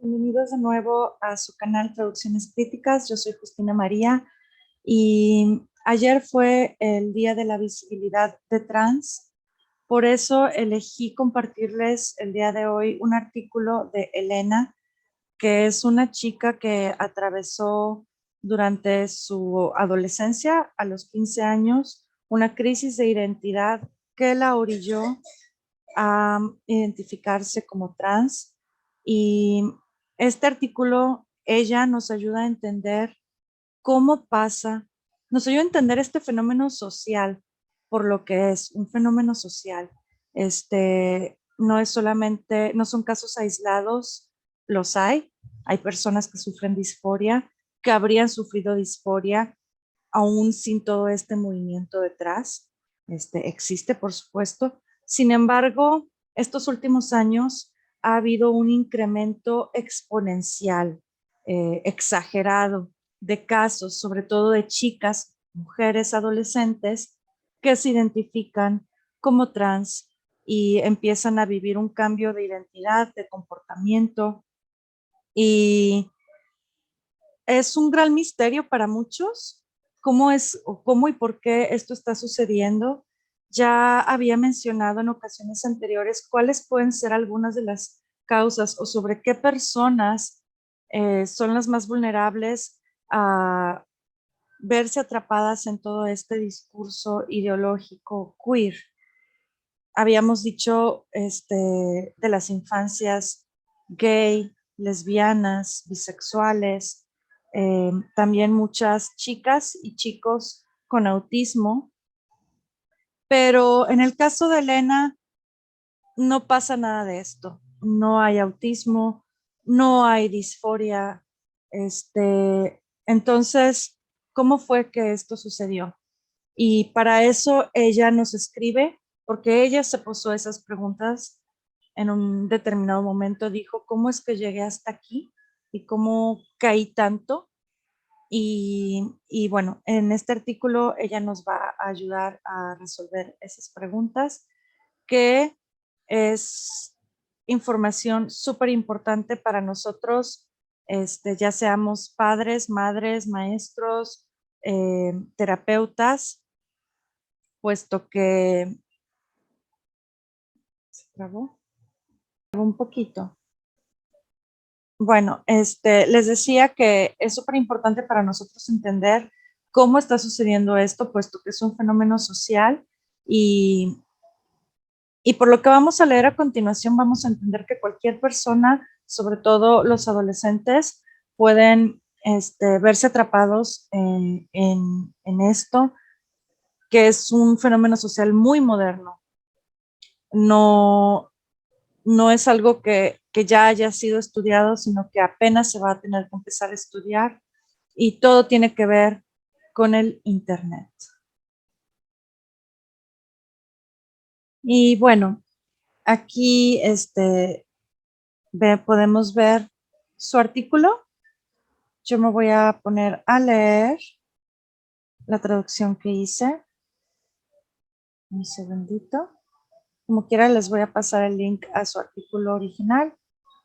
Bienvenidos de nuevo a su canal Traducciones Críticas. Yo soy Justina María y ayer fue el Día de la Visibilidad de Trans. Por eso elegí compartirles el día de hoy un artículo de Elena, que es una chica que atravesó durante su adolescencia, a los 15 años, una crisis de identidad que la orilló a identificarse como trans. Y este artículo, ella nos ayuda a entender cómo pasa, nos ayuda a entender este fenómeno social por lo que es un fenómeno social. No es solamente, no son casos aislados, los hay personas que sufren disforia, que habrían sufrido disforia aún sin todo este movimiento detrás. Existe, por supuesto. Sin embargo, estos últimos años ha habido un incremento exponencial, exagerado, de casos, sobre todo de chicas, mujeres, adolescentes, que se identifican como trans y empiezan a vivir un cambio de identidad, de comportamiento, y es un gran misterio para muchos cómo y por qué esto está sucediendo. Ya había mencionado en ocasiones anteriores cuáles pueden ser algunas de las causas o sobre qué personas son las más vulnerables a verse atrapadas en todo este discurso ideológico queer. Habíamos dicho de las infancias gay, lesbianas, bisexuales, también muchas chicas y chicos con autismo, pero en el caso de Elena no pasa nada de esto. No hay autismo, no hay disforia. Entonces, ¿cómo fue que esto sucedió? Y para eso ella nos escribe, porque ella se posó esas preguntas en un determinado momento. Dijo, ¿cómo es que llegué hasta aquí? ¿Y cómo caí tanto? Y bueno, en este artículo ella nos va a ayudar a resolver esas preguntas, que es información súper importante para nosotros, ya seamos padres, madres, maestros, terapeutas, puesto que se trabó un poquito. Bueno, les decía que es súper importante para nosotros entender cómo está sucediendo esto, puesto que es un fenómeno social y, y por lo que vamos a leer a continuación vamos a entender que cualquier persona, sobre todo los adolescentes, pueden verse atrapados en esto, que es un fenómeno social muy moderno. No, no es algo que ya haya sido estudiado, sino que apenas se va a tener que empezar a estudiar, y todo tiene que ver con el Internet. Y bueno, aquí podemos ver su artículo. Yo me voy a poner a leer la traducción que hice. Un segundito. Como quiera, les voy a pasar el link a su artículo original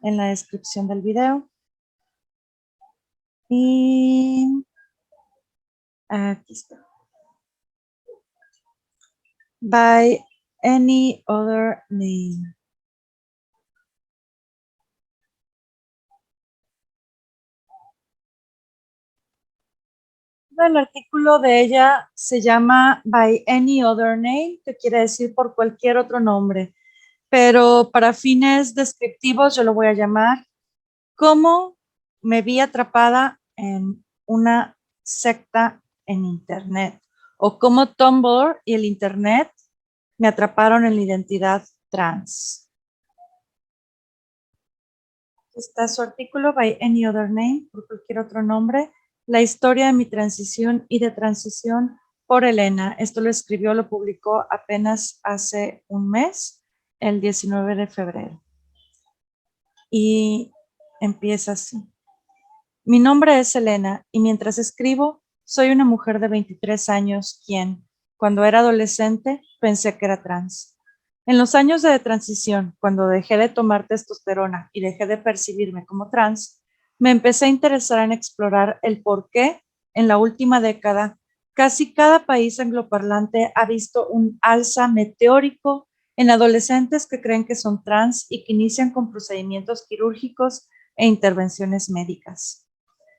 en la descripción del video. Y aquí está. By any other name. El artículo de ella se llama By any other name, que quiere decir por cualquier otro nombre, pero para fines descriptivos yo lo voy a llamar Cómo me vi atrapada en una secta en Internet, o cómo Tumblr y el Internet me atraparon en la identidad trans. Está su artículo By any other name, por cualquier otro nombre, la historia de mi transición y de transición, por Elena. Esto lo escribió, lo publicó apenas hace un mes, el 19 de febrero. Y empieza así. Mi nombre es Elena y mientras escribo, soy una mujer de 23 años quien, cuando era adolescente, pensé que era trans. En los años de transición, cuando dejé de tomar testosterona y dejé de percibirme como trans, me empecé a interesar en explorar el por qué en la última década casi cada país angloparlante ha visto un alza meteórico en adolescentes que creen que son trans y que inician con procedimientos quirúrgicos e intervenciones médicas.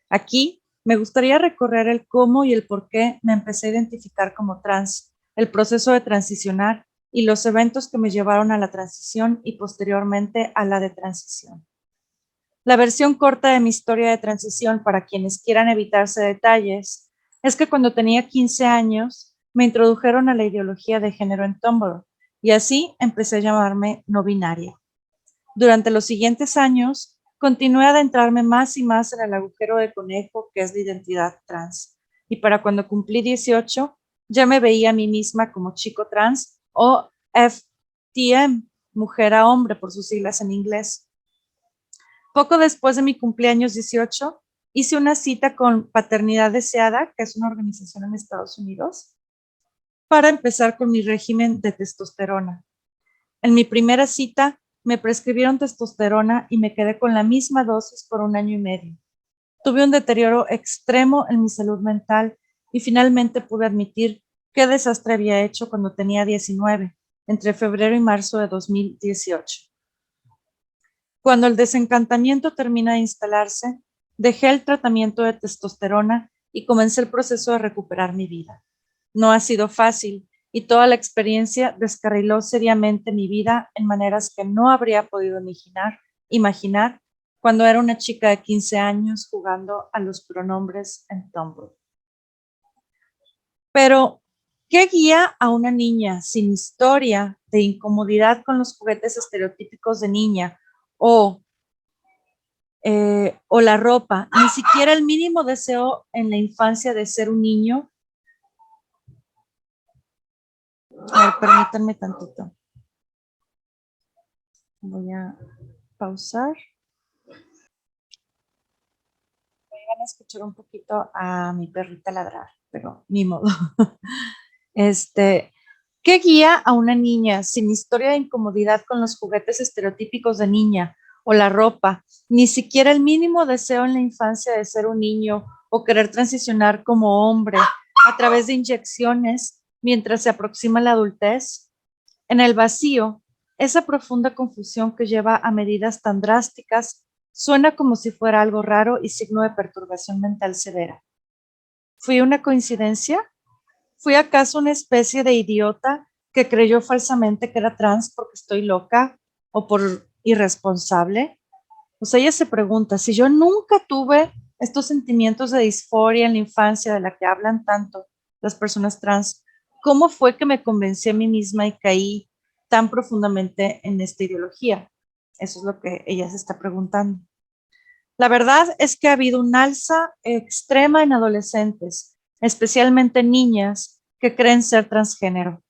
Aquí me gustaría recorrer el cómo y el por qué me empecé a identificar como trans, el proceso de transicionar y los eventos que me llevaron a la transición y posteriormente a la de transición. La versión corta de mi historia de transición, para quienes quieran evitarse detalles, es que cuando tenía 15 años me introdujeron a la ideología de género en Tumblr y así empecé a llamarme no binaria. Durante los siguientes años, continué a adentrarme más y más en el agujero de conejo que es la identidad trans. Y para cuando cumplí 18, ya me veía a mí misma como chico trans o FTM, mujer a hombre por sus siglas en inglés. Poco después de mi cumpleaños 18, hice una cita con Paternidad Deseada, que es una organización en Estados Unidos, para empezar con mi régimen de testosterona. En mi primera cita, me prescribieron testosterona y me quedé con la misma dosis por 1 año y medio. Tuve un deterioro extremo en mi salud mental y finalmente pude admitir qué desastre había hecho cuando tenía 19, entre febrero y marzo de 2018. Cuando el desencantamiento termina de instalarse, dejé el tratamiento de testosterona y comencé el proceso de recuperar mi vida. No ha sido fácil y toda la experiencia descarriló seriamente mi vida en maneras que no habría podido imaginar cuando era una chica de 15 años jugando a los pronombres en Tumblr. Pero, ¿qué guía a una niña sin historia de incomodidad con los juguetes estereotípicos de niña o la ropa, ni siquiera el mínimo deseo en la infancia de ser un niño? A ver, permítanme tantito. Voy a pausar. Van a escuchar un poquito a mi perrita ladrar, pero ni modo. ¿Qué guía a una niña sin historia de incomodidad con los juguetes estereotípicos de niña o la ropa, ni siquiera el mínimo deseo en la infancia de ser un niño o querer transicionar como hombre a través de inyecciones mientras se aproxima la adultez? En el vacío, esa profunda confusión que lleva a medidas tan drásticas suena como si fuera algo raro y signo de perturbación mental severa. ¿Fui una coincidencia? ¿Fui acaso una especie de idiota que creyó falsamente que era trans porque estoy loca o por irresponsable? O sea, ella se pregunta, si yo nunca tuve estos sentimientos de disforia en la infancia de la que hablan tanto las personas trans, ¿cómo fue que me convencí a mí misma y caí tan profundamente en esta ideología? Eso es lo que ella se está preguntando. La verdad es que ha habido un alza extrema en adolescentes, especialmente niñas que creen ser transgénero.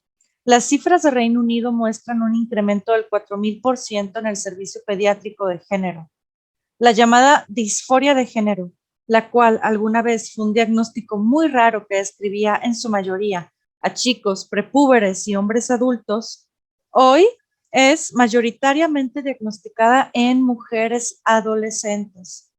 Las cifras de Reino Unido muestran un incremento del 4000% en el servicio pediátrico de género. La llamada disforia de género, la cual alguna vez fue un diagnóstico muy raro que describía en su mayoría a chicos prepúberes y hombres adultos, hoy es mayoritariamente diagnosticada en mujeres adolescentes.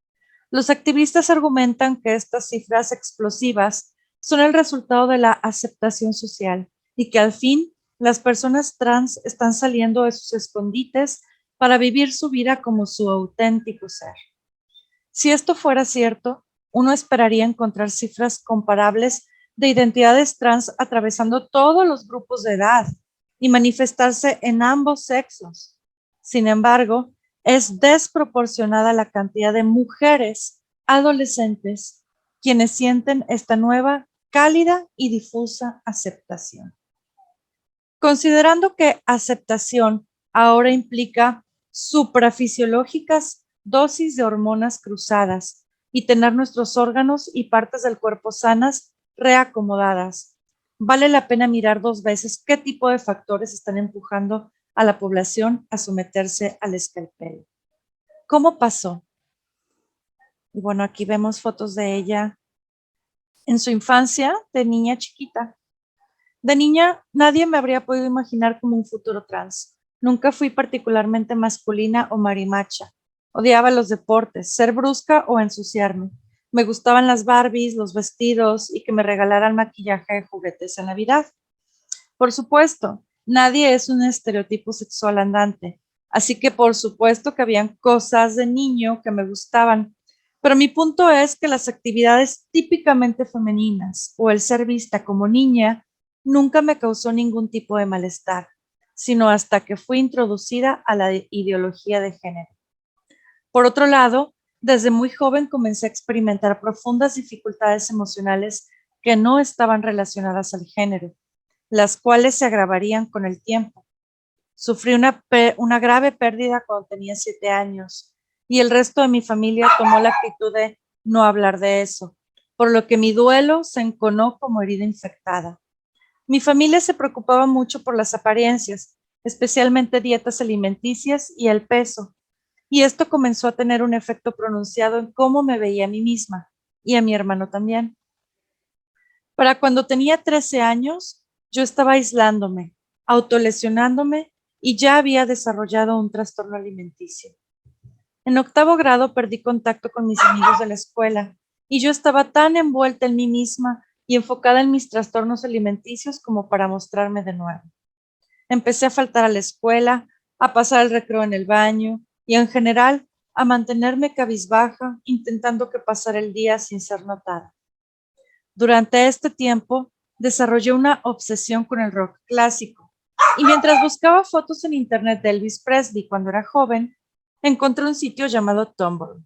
Los activistas argumentan que estas cifras explosivas son el resultado de la aceptación social y que al fin las personas trans están saliendo de sus escondites para vivir su vida como su auténtico ser. Si esto fuera cierto, uno esperaría encontrar cifras comparables de identidades trans atravesando todos los grupos de edad y manifestarse en ambos sexos. Sin embargo, es desproporcionada la cantidad de mujeres adolescentes quienes sienten esta nueva, cálida y difusa aceptación. Considerando que aceptación ahora implica suprafisiológicas dosis de hormonas cruzadas y tener nuestros órganos y partes del cuerpo sanas reacomodadas, vale la pena mirar 2 veces qué tipo de factores están empujando a la población a someterse al escalpelo. ¿Cómo pasó? Y bueno, aquí vemos fotos de ella en su infancia de niña chiquita. De niña, nadie me habría podido imaginar como un futuro trans. Nunca fui particularmente masculina o marimacha. Odiaba los deportes, ser brusca o ensuciarme. Me gustaban las Barbies, los vestidos y que me regalaran maquillaje de juguetes en Navidad. Por supuesto, nadie es un estereotipo sexual andante, así que por supuesto que habían cosas de niño que me gustaban, pero mi punto es que las actividades típicamente femeninas o el ser vista como niña nunca me causó ningún tipo de malestar, sino hasta que fui introducida a la ideología de género. Por otro lado, desde muy joven comencé a experimentar profundas dificultades emocionales que no estaban relacionadas al género, las cuales se agravarían con el tiempo. Sufrí una grave pérdida cuando tenía 7 años y el resto de mi familia tomó la actitud de no hablar de eso, por lo que mi duelo se enconó como herida infectada. Mi familia se preocupaba mucho por las apariencias, especialmente dietas alimenticias y el peso, y esto comenzó a tener un efecto pronunciado en cómo me veía a mí misma y a mi hermano también. Para cuando tenía 13 años, yo estaba aislándome, autolesionándome y ya había desarrollado un trastorno alimenticio. En octavo grado perdí contacto con mis amigos de la escuela y yo estaba tan envuelta en mí misma y enfocada en mis trastornos alimenticios como para mostrarme de nuevo. Empecé a faltar a la escuela, a pasar el recreo en el baño y en general a mantenerme cabizbaja, intentando que pasara el día sin ser notada. Durante este tiempo, desarrollé una obsesión con el rock clásico. Y mientras buscaba fotos en internet de Elvis Presley cuando era joven, encontré un sitio llamado Tumblr.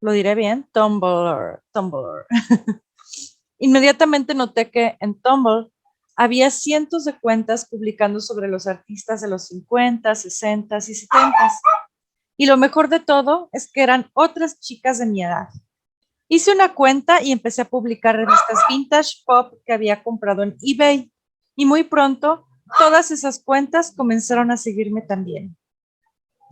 ¿Lo diré bien? Tumblr, Tumblr. Inmediatamente noté que en Tumblr había cientos de cuentas publicando sobre los artistas de los 50, 60 y 70. Y lo mejor de todo es que eran otras chicas de mi edad. Hice una cuenta y empecé a publicar revistas vintage pop que había comprado en eBay. Y muy pronto, todas esas cuentas comenzaron a seguirme también.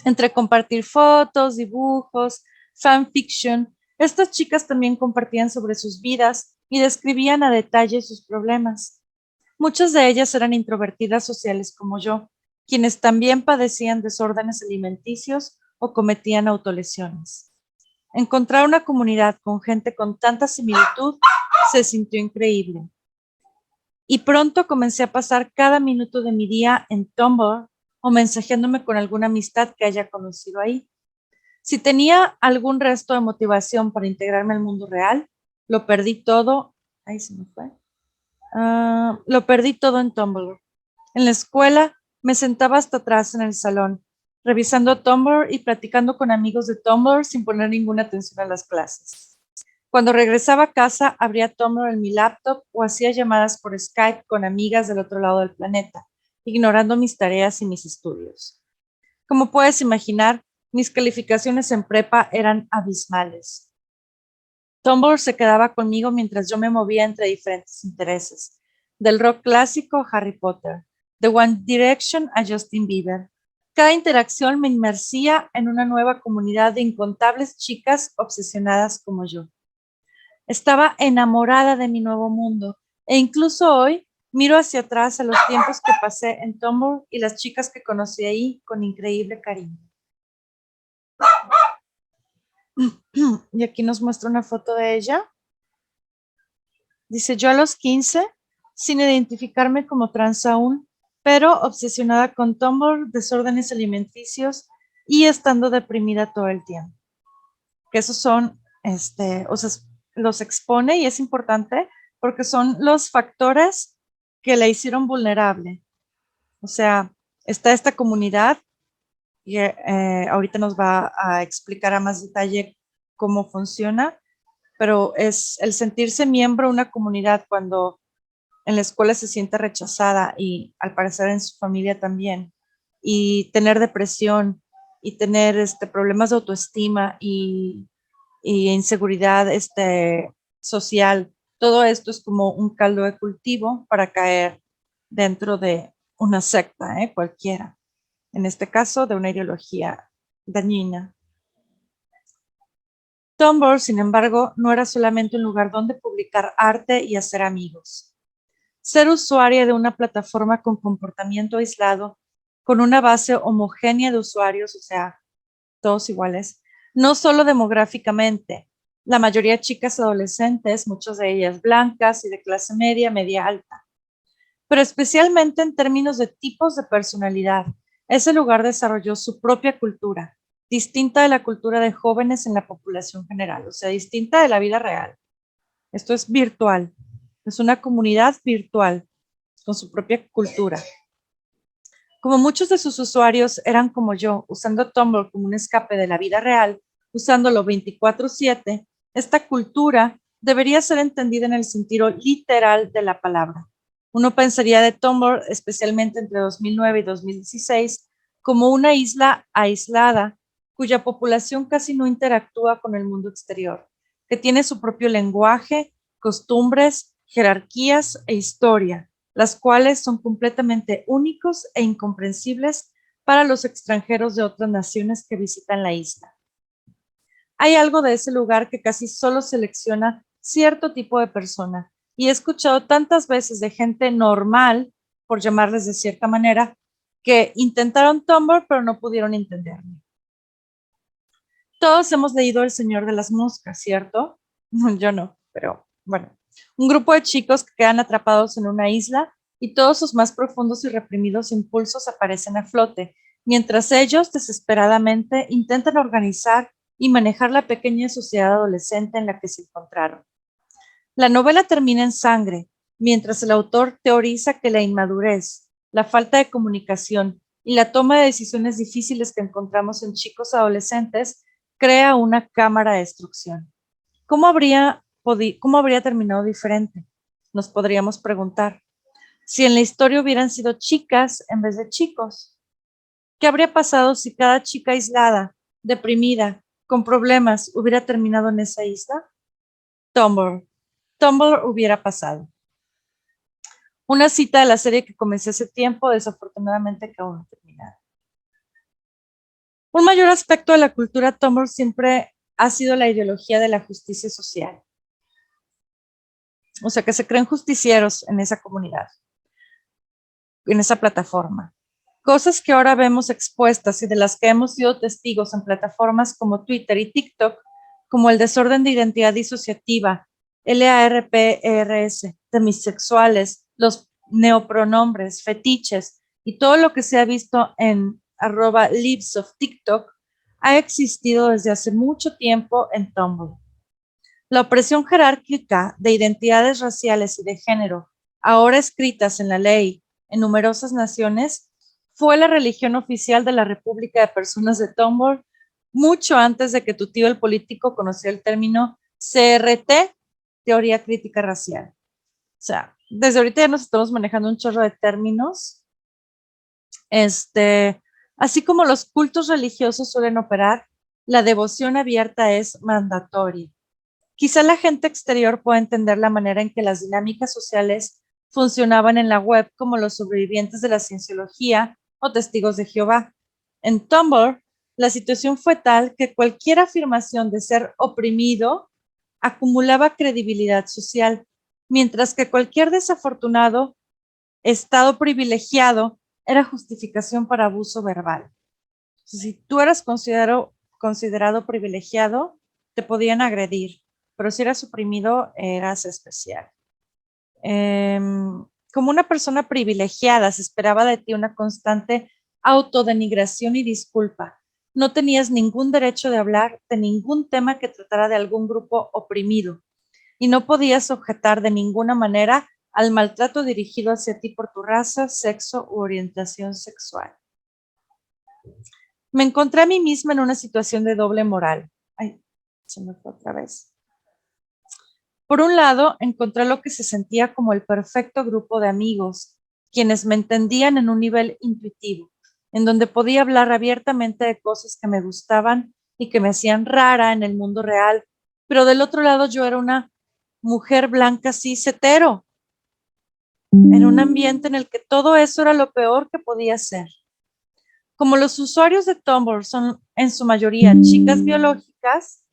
Entre compartir fotos, dibujos, fanfiction, estas chicas también compartían sobre sus vidas y describían a detalle sus problemas. Muchas de ellas eran introvertidas sociales como yo, quienes también padecían desórdenes alimenticios o cometían autolesiones. Encontrar una comunidad con gente con tanta similitud se sintió increíble. Y pronto comencé a pasar cada minuto de mi día en Tumblr o mensajeándome con alguna amistad que haya conocido ahí. Si tenía algún resto de motivación para integrarme al mundo real, lo perdí todo. Ahí se me fue. Lo perdí todo en Tumblr. En la escuela me sentaba hasta atrás en el salón, revisando Tumblr y platicando con amigos de Tumblr sin poner ninguna atención a las clases. Cuando regresaba a casa, abría Tumblr en mi laptop o hacía llamadas por Skype con amigas del otro lado del planeta, ignorando mis tareas y mis estudios. Como puedes imaginar, mis calificaciones en prepa eran abismales. Tumblr se quedaba conmigo mientras yo me movía entre diferentes intereses, del rock clásico a Harry Potter, de One Direction a Justin Bieber. Cada interacción me inmersía en una nueva comunidad de incontables chicas obsesionadas como yo. Estaba enamorada de mi nuevo mundo e incluso hoy miro hacia atrás a los tiempos que pasé en Tumblr y las chicas que conocí ahí con increíble cariño. Y aquí nos muestra una foto de ella. Dice, yo a los 15, sin identificarme como trans aún, pero obsesionada con Tumblr, desórdenes alimenticios y estando deprimida todo el tiempo. Que esos son, o sea, los expone y es importante porque son los factores que la hicieron vulnerable. O sea, está esta comunidad y ahorita nos va a explicar a más detalle cómo funciona, pero es el sentirse miembro de una comunidad cuando en la escuela se siente rechazada y al parecer en su familia también, y tener depresión y tener problemas de autoestima y inseguridad social. Todo esto es como un caldo de cultivo para caer dentro de una secta, cualquiera. En este caso, de una ideología dañina. Tumblr, sin embargo, no era solamente un lugar donde publicar arte y hacer amigos. ser usuaria de una plataforma con comportamiento aislado, con una base homogénea de usuarios, o sea, todos iguales, no solo demográficamente, la mayoría chicas adolescentes, muchas de ellas blancas y de clase media, media alta, pero especialmente en términos de tipos de personalidad. Ese lugar desarrolló su propia cultura, distinta de la cultura de jóvenes en la población general, o sea, distinta de la vida real. Esto es virtual, es una comunidad virtual con su propia cultura. Como muchos de sus usuarios eran como yo, usando Tumblr como un escape de la vida real, usándolo 24/7, esta cultura debería ser entendida en el sentido literal de la palabra. Uno pensaría de Tumblr, especialmente entre 2009 y 2016, como una isla aislada cuya población casi no interactúa con el mundo exterior, que tiene su propio lenguaje, costumbres, jerarquías e historia, las cuales son completamente únicos e incomprensibles para los extranjeros de otras naciones que visitan la isla. Hay algo de ese lugar que casi solo selecciona cierto tipo de persona, y he escuchado tantas veces de gente normal, por llamarles de cierta manera, que intentaron Tumblr pero no pudieron entenderme. Todos hemos leído El Señor de las Moscas, ¿cierto? Yo no, pero bueno. Un grupo de chicos que quedan atrapados en una isla y todos sus más profundos y reprimidos impulsos aparecen a flote, mientras ellos desesperadamente intentan organizar y manejar la pequeña sociedad adolescente en la que se encontraron. La novela termina en sangre, mientras el autor teoriza que la inmadurez, la falta de comunicación y la toma de decisiones difíciles que encontramos en chicos adolescentes crea una cámara de destrucción. ¿Cómo habría terminado diferente? Nos podríamos preguntar. Si en la historia hubieran sido chicas en vez de chicos, ¿qué habría pasado si cada chica aislada, deprimida, con problemas, hubiera terminado en esa isla? Tumblr. Tumblr hubiera pasado. Una cita de la serie que comencé hace tiempo, desafortunadamente que aún no he terminado. Un mayor aspecto de la cultura Tumblr siempre ha sido la ideología de la justicia social. O sea, que se creen justicieros en esa comunidad, en esa plataforma. Cosas que ahora vemos expuestas y de las que hemos sido testigos en plataformas como Twitter y TikTok, como el desorden de identidad disociativa, LARPERS, demisexuales, los neopronombres, fetiches y todo lo que se ha visto en @lives of TikTok ha existido desde hace mucho tiempo en Tumblr. La opresión jerárquica de identidades raciales y de género, ahora escritas en la ley en numerosas naciones, fue la religión oficial de la República de Personas de Tumblr mucho antes de que tu tío el político conociera el término CRT, teoría crítica racial. O sea, desde ahorita ya nos estamos manejando un chorro de términos. Así como los cultos religiosos suelen operar, la devoción abierta es mandatoria. Quizá la gente exterior pueda entender la manera en que las dinámicas sociales funcionaban en la web, como los sobrevivientes de la cienciología o testigos de Jehová. En Tumblr, la situación fue tal que cualquier afirmación de ser oprimido acumulaba credibilidad social, mientras que cualquier desafortunado estado privilegiado era justificación para abuso verbal. Si tú eras considerado privilegiado, te podían agredir, pero si eras oprimido, eras especial. Como una persona privilegiada, se esperaba de ti una constante autodenigración y disculpa. No tenías ningún derecho de hablar de ningún tema que tratara de algún grupo oprimido y no podías objetar de ninguna manera al maltrato dirigido hacia ti por tu raza, sexo u orientación sexual. Me encontré a mí misma en una situación de doble moral. Ay, se me fue otra vez. Por un lado, encontré lo que se sentía como el perfecto grupo de amigos, quienes me entendían en un nivel intuitivo, en donde podía hablar abiertamente de cosas que me gustaban y que me hacían rara en el mundo real. Pero del otro lado, yo era una mujer blanca cis hetero, en un ambiente en el que todo eso era lo peor que podía ser. Como los usuarios de Tumblr son en su mayoría chicas biológicas,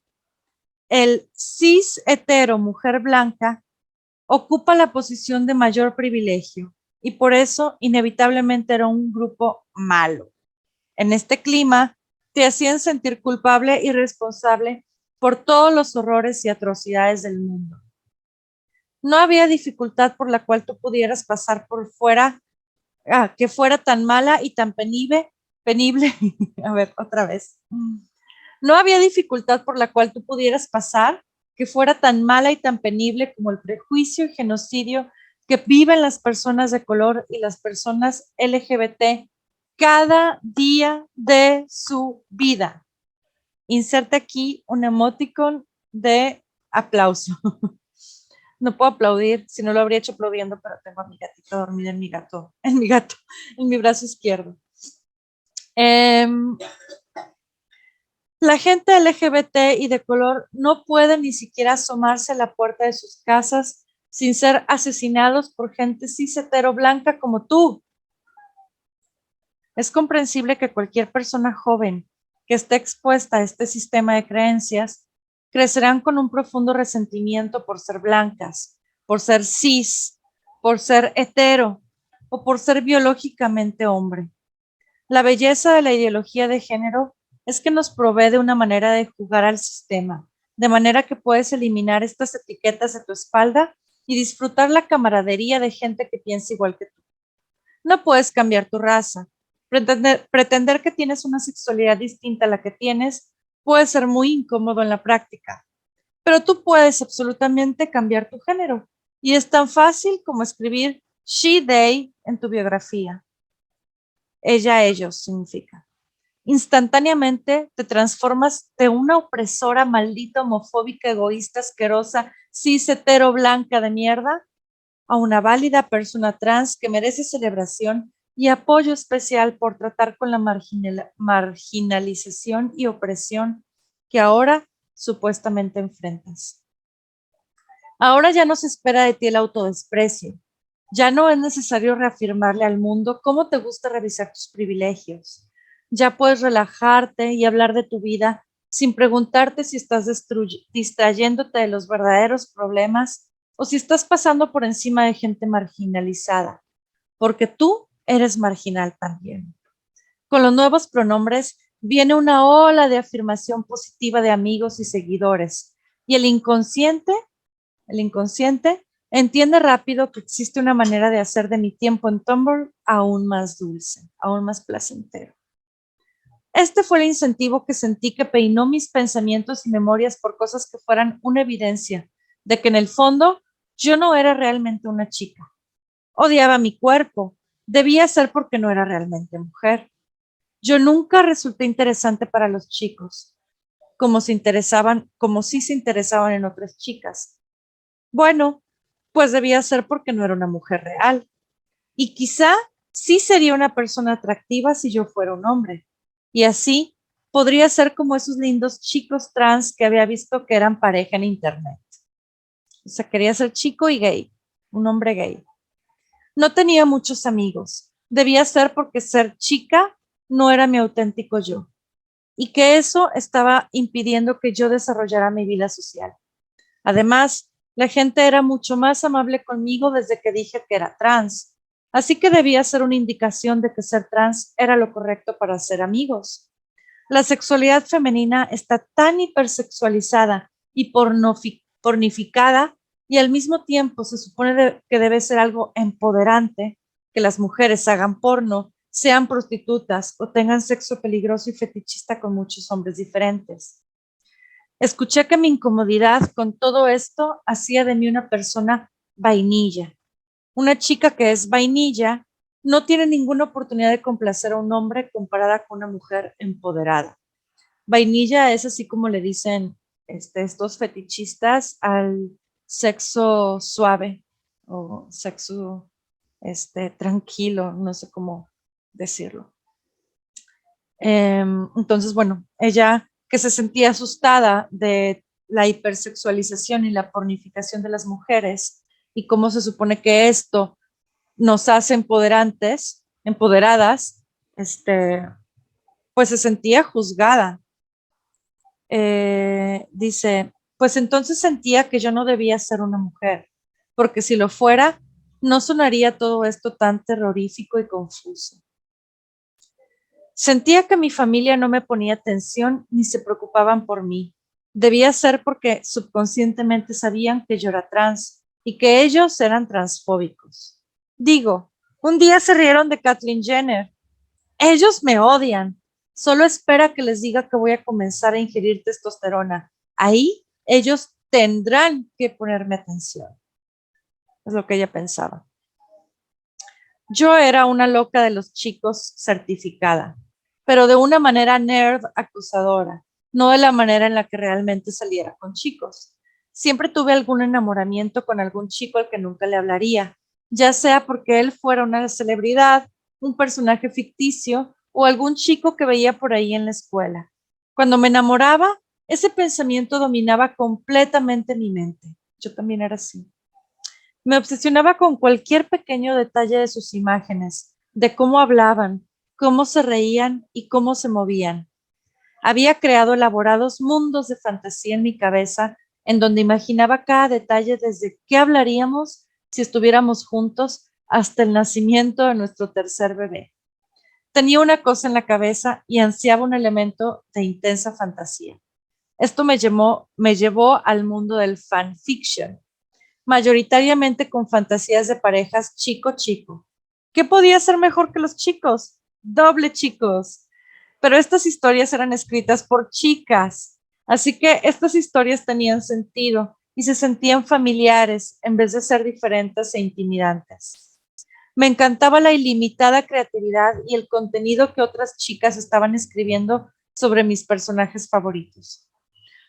el cis hetero mujer blanca ocupa la posición de mayor privilegio y por eso inevitablemente era un grupo malo. En este clima, te hacían sentir culpable y responsable por todos los horrores y atrocidades del mundo. No había dificultad por la cual tú pudieras pasar por fuera, que fuera tan mala y tan penible. A ver, otra vez. No había dificultad por la cual tú pudieras pasar que fuera tan mala y tan penible como el prejuicio y genocidio que viven las personas de color y las personas LGBT cada día de su vida. Inserte aquí un emoticon de aplauso. No puedo aplaudir, si no lo habría hecho aplaudiendo, pero tengo a mi gatito dormida en mi brazo izquierdo. La gente LGBT y de color no puede ni siquiera asomarse a la puerta de sus casas sin ser asesinados por gente cis hetero blanca como tú. Es comprensible que cualquier persona joven que esté expuesta a este sistema de creencias crecerán con un profundo resentimiento por ser blancas, por ser cis, por ser hetero o por ser biológicamente hombre. La belleza de la ideología de género es que nos provee de una manera de jugar al sistema, de manera que puedes eliminar estas etiquetas de tu espalda y disfrutar la camaradería de gente que piensa igual que tú. No puedes cambiar tu raza. Pretender que tienes una sexualidad distinta a la que tienes puede ser muy incómodo en la práctica, pero tú puedes absolutamente cambiar tu género y es tan fácil como escribir she, they en tu biografía. Ella, ellos significa. Instantáneamente te transformas de una opresora maldita, homofóbica, egoísta, asquerosa, cis, hetero, blanca de mierda, a una válida persona trans que merece celebración y apoyo especial por tratar con la marginalización y opresión que ahora supuestamente enfrentas. Ahora ya no se espera de ti el autodesprecio. Ya no es necesario reafirmarle al mundo cómo te gusta revisar tus privilegios. Ya puedes relajarte y hablar de tu vida sin preguntarte si estás distrayéndote de los verdaderos problemas o si estás pasando por encima de gente marginalizada, porque tú eres marginal también. Con los nuevos pronombres viene una ola de afirmación positiva de amigos y seguidores, y el inconsciente entiende rápido que existe una manera de hacer de mi tiempo en Tumblr aún más dulce, aún más placentero. Este fue el incentivo que sentí que peinó mis pensamientos y memorias por cosas que fueran una evidencia de que en el fondo yo no era realmente una chica. Odiaba mi cuerpo. Debía ser porque no era realmente mujer. Yo nunca resulté interesante para los chicos, como si se interesaban en otras chicas. Bueno, pues debía ser porque no era una mujer real. Y quizá sí sería una persona atractiva si yo fuera un hombre. Y así podría ser como esos lindos chicos trans que había visto que eran pareja en internet. O sea, quería ser chico y gay, un hombre gay. No tenía muchos amigos. Debía ser porque ser chica no era mi auténtico yo. Y que eso estaba impidiendo que yo desarrollara mi vida social. Además, la gente era mucho más amable conmigo desde que dije que era trans, así que debía ser una indicación de que ser trans era lo correcto para ser amigos. La sexualidad femenina está tan hipersexualizada y pornificada y al mismo tiempo se supone que debe ser algo empoderante, que las mujeres hagan porno, sean prostitutas o tengan sexo peligroso y fetichista con muchos hombres diferentes. Escuché que mi incomodidad con todo esto hacía de mí una persona vainilla. Una chica que es vainilla no tiene ninguna oportunidad de complacer a un hombre comparada con una mujer empoderada. Vainilla es así como le dicen estos fetichistas al sexo suave o sexo tranquilo, no sé cómo decirlo. Entonces, bueno, ella que se sentía asustada de la hipersexualización y la pornificación de las mujeres y cómo se supone que esto nos hace empoderadas, pues se sentía juzgada. Dice, pues entonces sentía que yo no debía ser una mujer, porque si lo fuera, no sonaría todo esto tan terrorífico y confuso. Sentía que mi familia no me ponía atención ni se preocupaban por mí. Debía ser porque subconscientemente sabían que yo era trans y que ellos eran transfóbicos. Digo, un día se rieron de Kathleen Jenner. Ellos me odian. Solo espera que les diga que voy a comenzar a ingerir testosterona. Ahí ellos tendrán que ponerme atención. Es lo que ella pensaba. Yo era una loca de los chicos certificada, pero de una manera nerd acusadora, no de la manera en la que realmente saliera con chicos. Siempre tuve algún enamoramiento con algún chico al que nunca le hablaría, ya sea porque él fuera una celebridad, un personaje ficticio o algún chico que veía por ahí en la escuela. Cuando me enamoraba, ese pensamiento dominaba completamente mi mente. Yo también era así. Me obsesionaba con cualquier pequeño detalle de sus imágenes, de cómo hablaban, cómo se reían y cómo se movían. Había creado elaborados mundos de fantasía en mi cabeza, en donde imaginaba cada detalle desde qué hablaríamos si estuviéramos juntos hasta el nacimiento de nuestro tercer bebé. Tenía una cosa en la cabeza y ansiaba un elemento de intensa fantasía. Esto me llevó al mundo del fanfiction, mayoritariamente con fantasías de parejas chico-chico. ¿Qué podía ser mejor que los chicos? Doble chicos. Pero estas historias eran escritas por chicas, así que estas historias tenían sentido y se sentían familiares en vez de ser diferentes e intimidantes. Me encantaba la ilimitada creatividad y el contenido que otras chicas estaban escribiendo sobre mis personajes favoritos.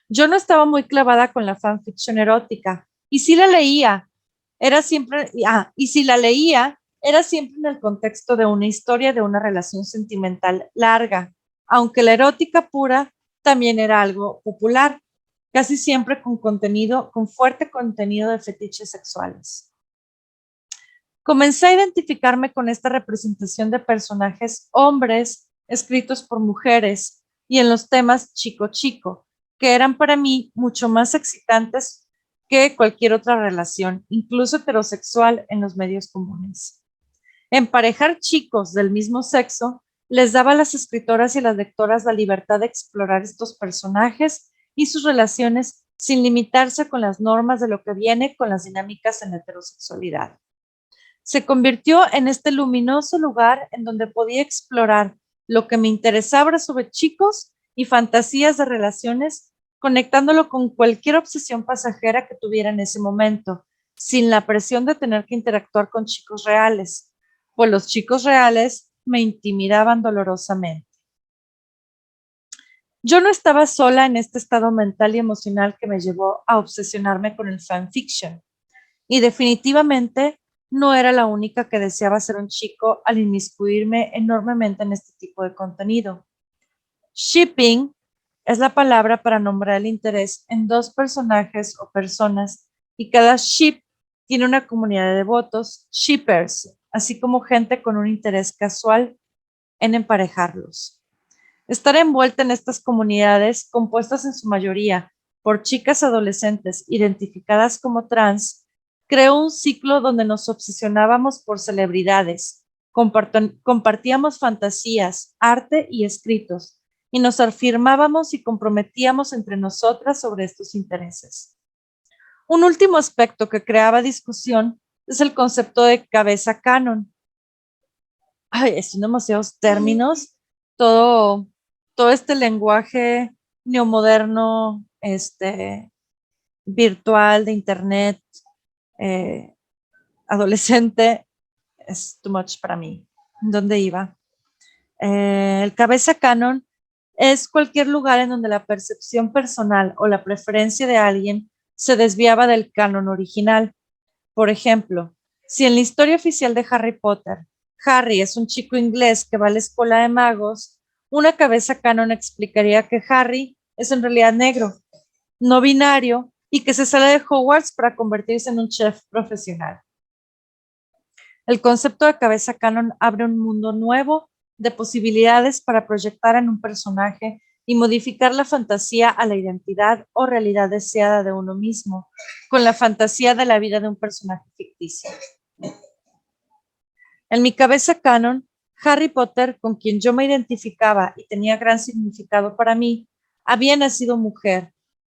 Yo no estaba muy clavada con la fanfiction erótica, y si la leía, y si la leía, era siempre en el contexto de una historia de una relación sentimental larga, aunque la erótica pura también era algo popular, casi siempre con fuerte contenido de fetiches sexuales. Comencé a identificarme con esta representación de personajes hombres escritos por mujeres y en los temas chico-chico, que eran para mí mucho más excitantes que cualquier otra relación, incluso heterosexual, en los medios comunes. Emparejar chicos del mismo sexo les daba a las escritoras y a las lectoras la libertad de explorar estos personajes y sus relaciones sin limitarse con las normas de lo que viene con las dinámicas en la heterosexualidad. Se convirtió en este luminoso lugar en donde podía explorar lo que me interesaba sobre chicos y fantasías de relaciones, conectándolo con cualquier obsesión pasajera que tuviera en ese momento, sin la presión de tener que interactuar con chicos reales, pues los chicos reales me intimidaban dolorosamente. Yo no estaba sola en este estado mental y emocional que me llevó a obsesionarme con el fanfiction, y definitivamente no era la única que deseaba ser un chico al inmiscuirme enormemente en este tipo de contenido. Shipping es la palabra para nombrar el interés en dos personajes o personas, y cada ship tiene una comunidad de devotos, shippers, así como gente con un interés casual en emparejarlos. Estar envuelta en estas comunidades, compuestas en su mayoría por chicas adolescentes identificadas como trans, creó un ciclo donde nos obsesionábamos por celebridades, compartíamos fantasías, arte y escritos, y nos afirmábamos y comprometíamos entre nosotras sobre estos intereses. Un último aspecto que creaba discusión es el concepto de cabeza canon. Son demasiados términos, todo, todo este lenguaje neomoderno, virtual, de internet, eh, adolescente, es too much para mí. ¿Dónde iba? El cabeza canon es cualquier lugar en donde la percepción personal o la preferencia de alguien se desviaba del canon original. Por ejemplo, si en la historia oficial de Harry Potter, Harry es un chico inglés que va a la escuela de magos, una cabeza canon explicaría que Harry es en realidad negro, no binario y que se sale de Hogwarts para convertirse en un chef profesional. El concepto de cabeza canon abre un mundo nuevo de posibilidades para proyectar en un personaje y modificar la fantasía a la identidad o realidad deseada de uno mismo, con la fantasía de la vida de un personaje ficticio. En mi cabeza canon, Harry Potter, con quien yo me identificaba y tenía gran significado para mí, había nacido mujer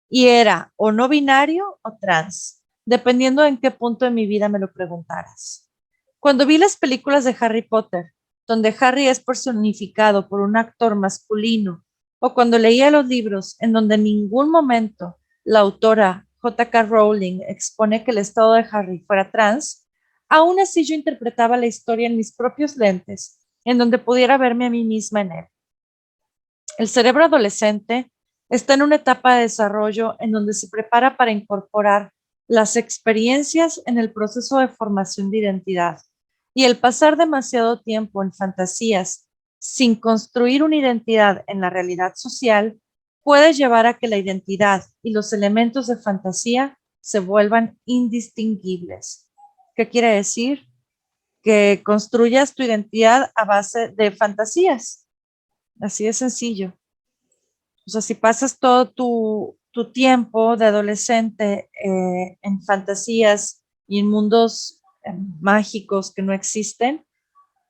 y era o no binario o trans, dependiendo en qué punto de mi vida me lo preguntaras. Cuando vi las películas de Harry Potter, donde Harry es personificado por un actor masculino, o cuando leía los libros en donde en ningún momento la autora J.K. Rowling expone que el estado de Harry fuera trans, aún así yo interpretaba la historia en mis propios lentes, en donde pudiera verme a mí misma en él. El cerebro adolescente está en una etapa de desarrollo en donde se prepara para incorporar las experiencias en el proceso de formación de identidad. Y el pasar demasiado tiempo en fantasías sin construir una identidad en la realidad social puede llevar a que la identidad y los elementos de fantasía se vuelvan indistinguibles. ¿Qué quiere decir? Que construyas tu identidad a base de fantasías. Así de sencillo. O sea, si pasas todo tu tiempo de adolescente en fantasías y en mundos mágicos que no existen,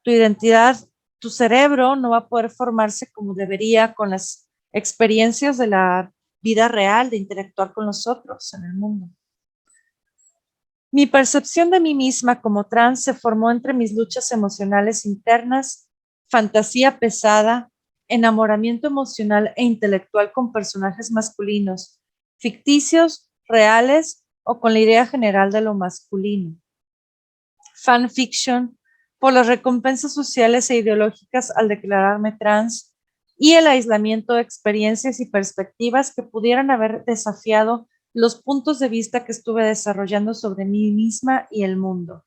tu identidad, tu cerebro no va a poder formarse como debería con las experiencias de la vida real, de interactuar con los otros en el mundo. Mi percepción de mí misma como trans se formó entre mis luchas emocionales internas, fantasía pesada, enamoramiento emocional e intelectual con personajes masculinos, ficticios, reales o con la idea general de lo masculino. Fanfiction, por las recompensas sociales e ideológicas al declararme trans y el aislamiento de experiencias y perspectivas que pudieran haber desafiado los puntos de vista que estuve desarrollando sobre mí misma y el mundo.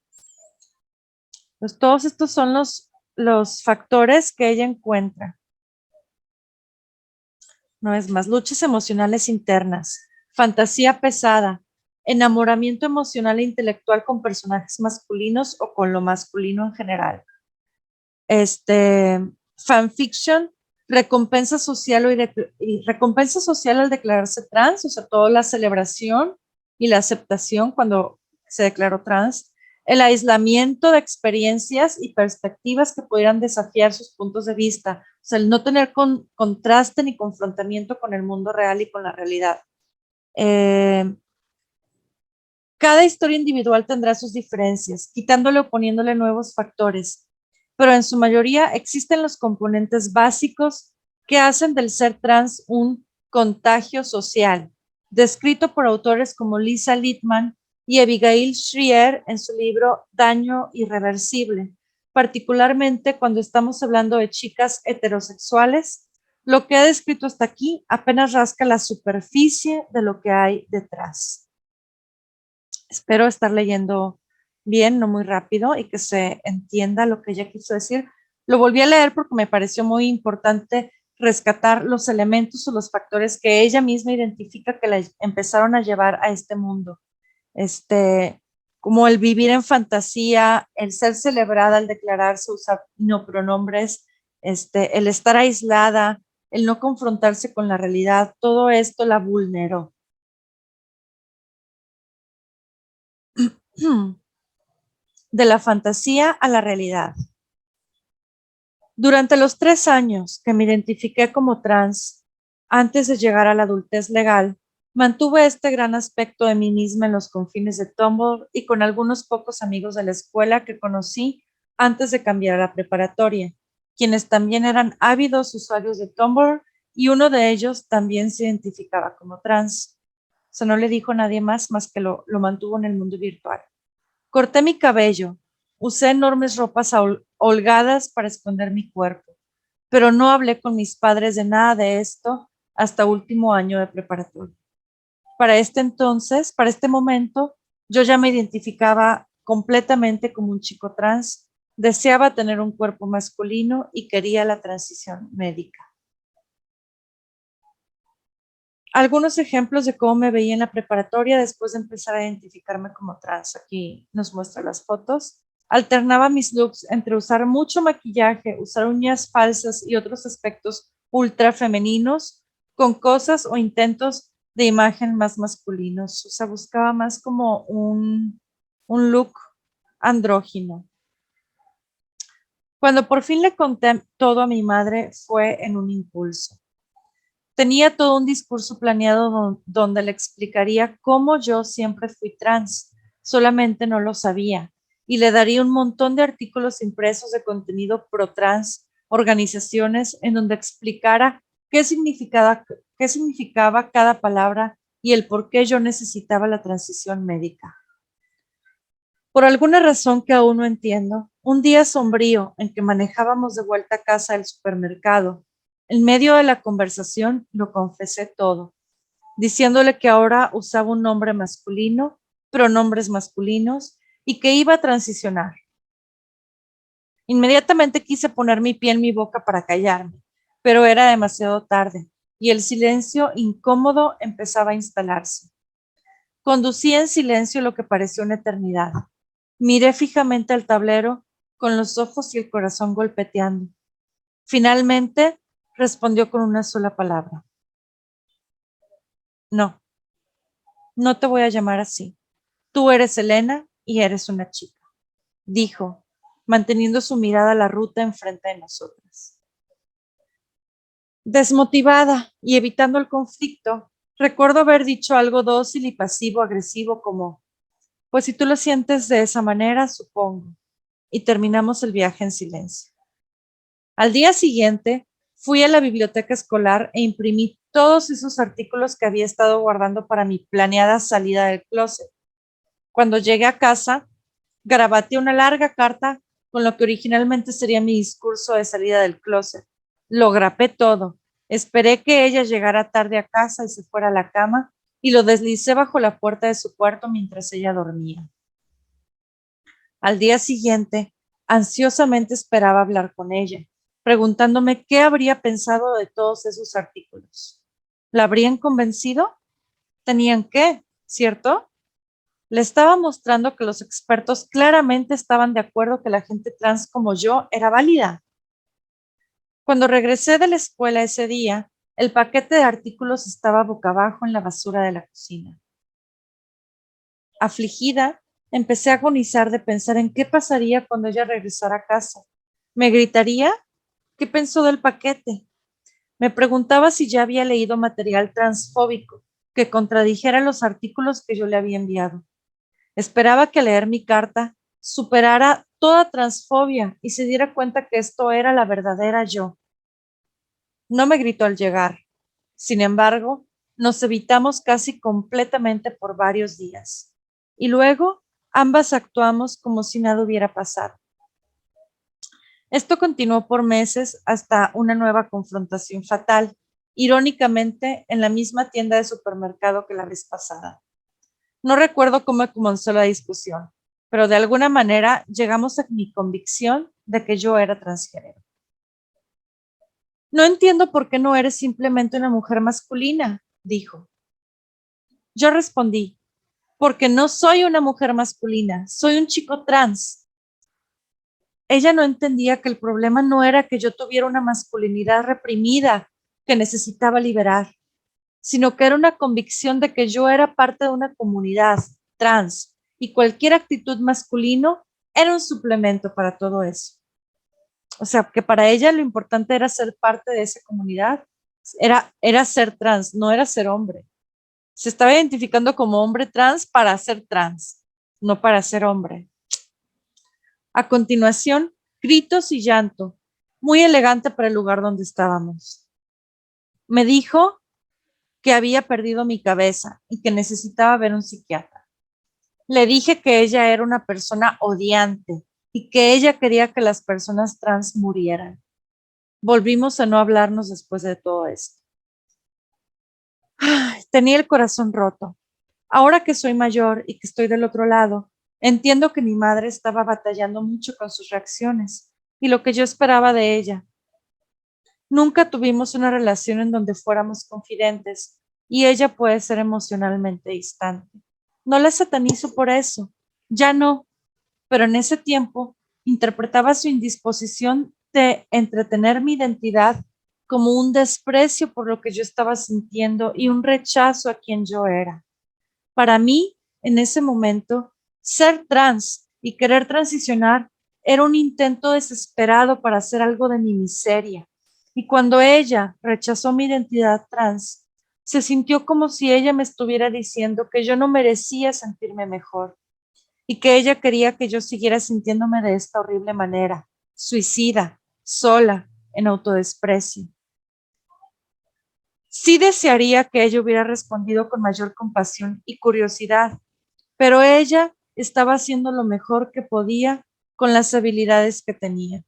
Pues todos estos son los factores que ella encuentra. No es más, luchas emocionales internas, fantasía pesada, enamoramiento emocional e intelectual con personajes masculinos o con lo masculino en general. Fanfiction, recompensa social y recompensa social al declararse trans, o sea, toda la celebración y la aceptación cuando se declaró trans, el aislamiento de experiencias y perspectivas que pudieran desafiar sus puntos de vista, o sea, el no tener contraste ni confrontamiento con el mundo real y con la realidad. Cada historia individual tendrá sus diferencias, quitándole o poniéndole nuevos factores, pero en su mayoría existen los componentes básicos que hacen del ser trans un contagio social, descrito por autores como Lisa Littman y Abigail Shrier en su libro Daño Irreversible, particularmente cuando estamos hablando de chicas heterosexuales. Lo que he descrito hasta aquí apenas rasca la superficie de lo que hay detrás. Espero estar leyendo bien, no muy rápido, y que se entienda lo que ella quiso decir. Lo volví a leer porque me pareció muy importante rescatar los elementos o los factores que ella misma identifica que la empezaron a llevar a este mundo. Como el vivir en fantasía, el ser celebrada al declararse, usar no pronombres, el estar aislada, el no confrontarse con la realidad, todo esto la vulneró. De la fantasía a la realidad. Durante los 3 años que me identifiqué como trans, antes de llegar a la adultez legal, mantuve este gran aspecto de mí misma en los confines de Tumblr y con algunos pocos amigos de la escuela que conocí antes de cambiar a la preparatoria, quienes también eran ávidos usuarios de Tumblr y uno de ellos también se identificaba como trans. O sea, no le dijo a nadie más que lo mantuvo en el mundo virtual. Corté mi cabello, usé enormes ropas holgadas para esconder mi cuerpo, pero no hablé con mis padres de nada de esto hasta último año de preparatoria. Para este momento, yo ya me identificaba completamente como un chico trans, deseaba tener un cuerpo masculino y quería la transición médica. Algunos ejemplos de cómo me veía en la preparatoria después de empezar a identificarme como trans. Aquí nos muestra las fotos. Alternaba mis looks entre usar mucho maquillaje, usar uñas falsas y otros aspectos ultra femeninos, con cosas o intentos de imagen más masculinos. O sea, buscaba más como un look andrógino. Cuando por fin le conté todo a mi madre fue en un impulso. Tenía todo un discurso planeado donde le explicaría cómo yo siempre fui trans, solamente no lo sabía, y le daría un montón de artículos impresos de contenido pro trans, organizaciones en donde explicara qué significaba cada palabra y el por qué yo necesitaba la transición médica. Por alguna razón que aún no entiendo, un día sombrío en que manejábamos de vuelta a casa del supermercado, en medio de la conversación lo confesé todo, diciéndole que ahora usaba un nombre masculino, pronombres masculinos y que iba a transicionar. Inmediatamente quise poner mi pie en mi boca para callarme, pero era demasiado tarde y el silencio incómodo empezaba a instalarse. Conducí en silencio lo que pareció una eternidad. Miré fijamente al tablero con los ojos y el corazón golpeteando. Finalmente respondió con una sola palabra. No, no te voy a llamar así. Tú eres Elena y eres una chica, dijo, manteniendo su mirada a la ruta enfrente de nosotras. Desmotivada y evitando el conflicto, recuerdo haber dicho algo dócil y pasivo-agresivo como, pues si tú lo sientes de esa manera, supongo. Y terminamos el viaje en silencio. Al día siguiente, fui a la biblioteca escolar e imprimí todos esos artículos que había estado guardando para mi planeada salida del closet. Cuando llegué a casa, garabateé una larga carta con lo que originalmente sería mi discurso de salida del closet. Lo grapé todo. Esperé que ella llegara tarde a casa y se fuera a la cama y lo deslicé bajo la puerta de su cuarto mientras ella dormía. Al día siguiente, ansiosamente esperaba hablar con ella, preguntándome qué habría pensado de todos esos artículos. ¿La habrían convencido? ¿Tenían qué? ¿Cierto? Le estaba mostrando que los expertos claramente estaban de acuerdo que la gente trans como yo era válida. Cuando regresé de la escuela ese día, el paquete de artículos estaba boca abajo en la basura de la cocina. Afligida, empecé a agonizar de pensar en qué pasaría cuando ella regresara a casa. ¿Me gritaría? ¿Qué pensó del paquete? Me preguntaba si ya había leído material transfóbico que contradijera los artículos que yo le había enviado. Esperaba que al leer mi carta superara toda transfobia y se diera cuenta que esto era la verdadera yo. No me gritó al llegar. Sin embargo, nos evitamos casi completamente por varios días. Y luego, ambas actuamos como si nada hubiera pasado. Esto continuó por meses hasta una nueva confrontación fatal, irónicamente en la misma tienda de supermercado que la vez pasada. No recuerdo cómo comenzó la discusión, pero de alguna manera llegamos a mi convicción de que yo era transgénero. No entiendo por qué no eres simplemente una mujer masculina, dijo. Yo respondí, porque no soy una mujer masculina, soy un chico trans. Ella no entendía que el problema no era que yo tuviera una masculinidad reprimida que necesitaba liberar, sino que era una convicción de que yo era parte de una comunidad trans y cualquier actitud masculino era un suplemento para todo eso. O sea, que para ella lo importante era ser parte de esa comunidad, era ser trans, no era ser hombre. Se estaba identificando como hombre trans para ser trans, no para ser hombre. A continuación, gritos y llanto, muy elegante para el lugar donde estábamos. Me dijo que había perdido mi cabeza y que necesitaba ver un psiquiatra. Le dije que ella era una persona odiante y que ella quería que las personas trans murieran. Volvimos a no hablarnos después de todo esto. Ay, tenía el corazón roto. Ahora que soy mayor y que estoy del otro lado, entiendo que mi madre estaba batallando mucho con sus reacciones y lo que yo esperaba de ella. Nunca tuvimos una relación en donde fuéramos confidentes y ella puede ser emocionalmente distante. No la satanizo por eso, ya no, pero en ese tiempo interpretaba su indisposición de entretener mi identidad como un desprecio por lo que yo estaba sintiendo y un rechazo a quien yo era. Para mí, en ese momento, ser trans y querer transicionar era un intento desesperado para hacer algo de mi miseria. Y cuando ella rechazó mi identidad trans, se sintió como si ella me estuviera diciendo que yo no merecía sentirme mejor y que ella quería que yo siguiera sintiéndome de esta horrible manera, suicida, sola, en autodesprecio. Sí desearía que ella hubiera respondido con mayor compasión y curiosidad, pero ella estaba haciendo lo mejor que podía con las habilidades que tenía.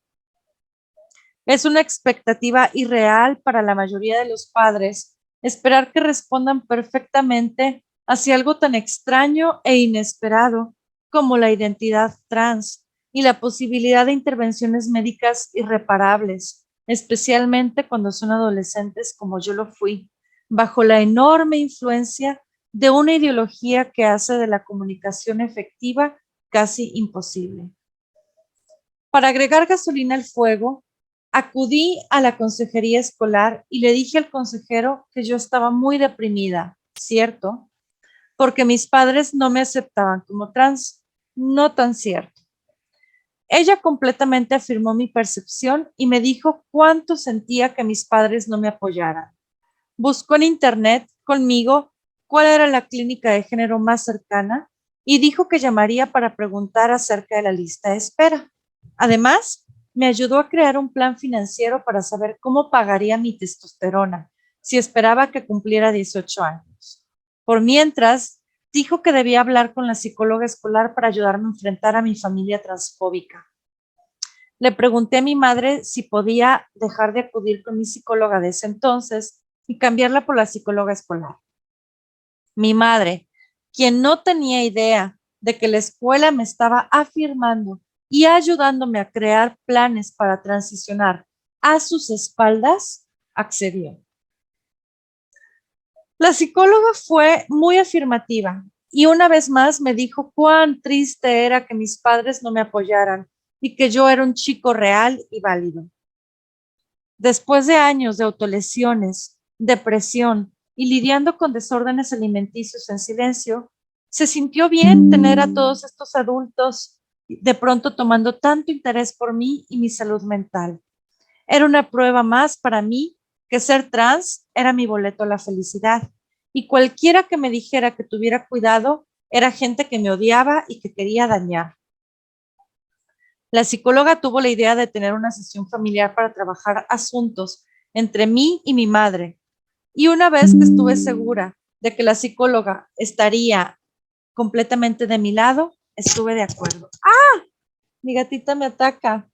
Es una expectativa irreal para la mayoría de los padres esperar que respondan perfectamente hacia algo tan extraño e inesperado como la identidad trans y la posibilidad de intervenciones médicas irreparables, especialmente cuando son adolescentes como yo lo fui, bajo la enorme influencia de una ideología que hace de la comunicación efectiva casi imposible. Para agregar gasolina al fuego, acudí a la consejería escolar y le dije al consejero que yo estaba muy deprimida, ¿cierto? Porque mis padres no me aceptaban como trans. No tan cierto. Ella completamente afirmó mi percepción y me dijo cuánto sentía que mis padres no me apoyaran. Buscó en internet conmigo cuál era la clínica de género más cercana y dijo que llamaría para preguntar acerca de la lista de espera. Además, me ayudó a crear un plan financiero para saber cómo pagaría mi testosterona si esperaba que cumpliera 18 años. Por mientras, dijo que debía hablar con la psicóloga escolar para ayudarme a enfrentar a mi familia transfóbica. Le pregunté a mi madre si podía dejar de acudir con mi psicóloga de ese entonces y cambiarla por la psicóloga escolar. Mi madre, quien no tenía idea de que la escuela me estaba afirmando y ayudándome a crear planes para transicionar a sus espaldas, accedió. La psicóloga fue muy afirmativa y una vez más me dijo cuán triste era que mis padres no me apoyaran y que yo era un chico real y válido. Después de años de autolesiones, depresión y lidiando con desórdenes alimenticios en silencio, se sintió bien tener a todos estos adultos de pronto tomando tanto interés por mí y mi salud mental. Era una prueba más para mí que ser trans era mi boleto a la felicidad. Y cualquiera que me dijera que tuviera cuidado era gente que me odiaba y que quería dañar. La psicóloga tuvo la idea de tener una sesión familiar para trabajar asuntos entre mí y mi madre. Y una vez que estuve segura de que la psicóloga estaría completamente de mi lado, estuve de acuerdo. ¡Ah! Mi gatita me ataca.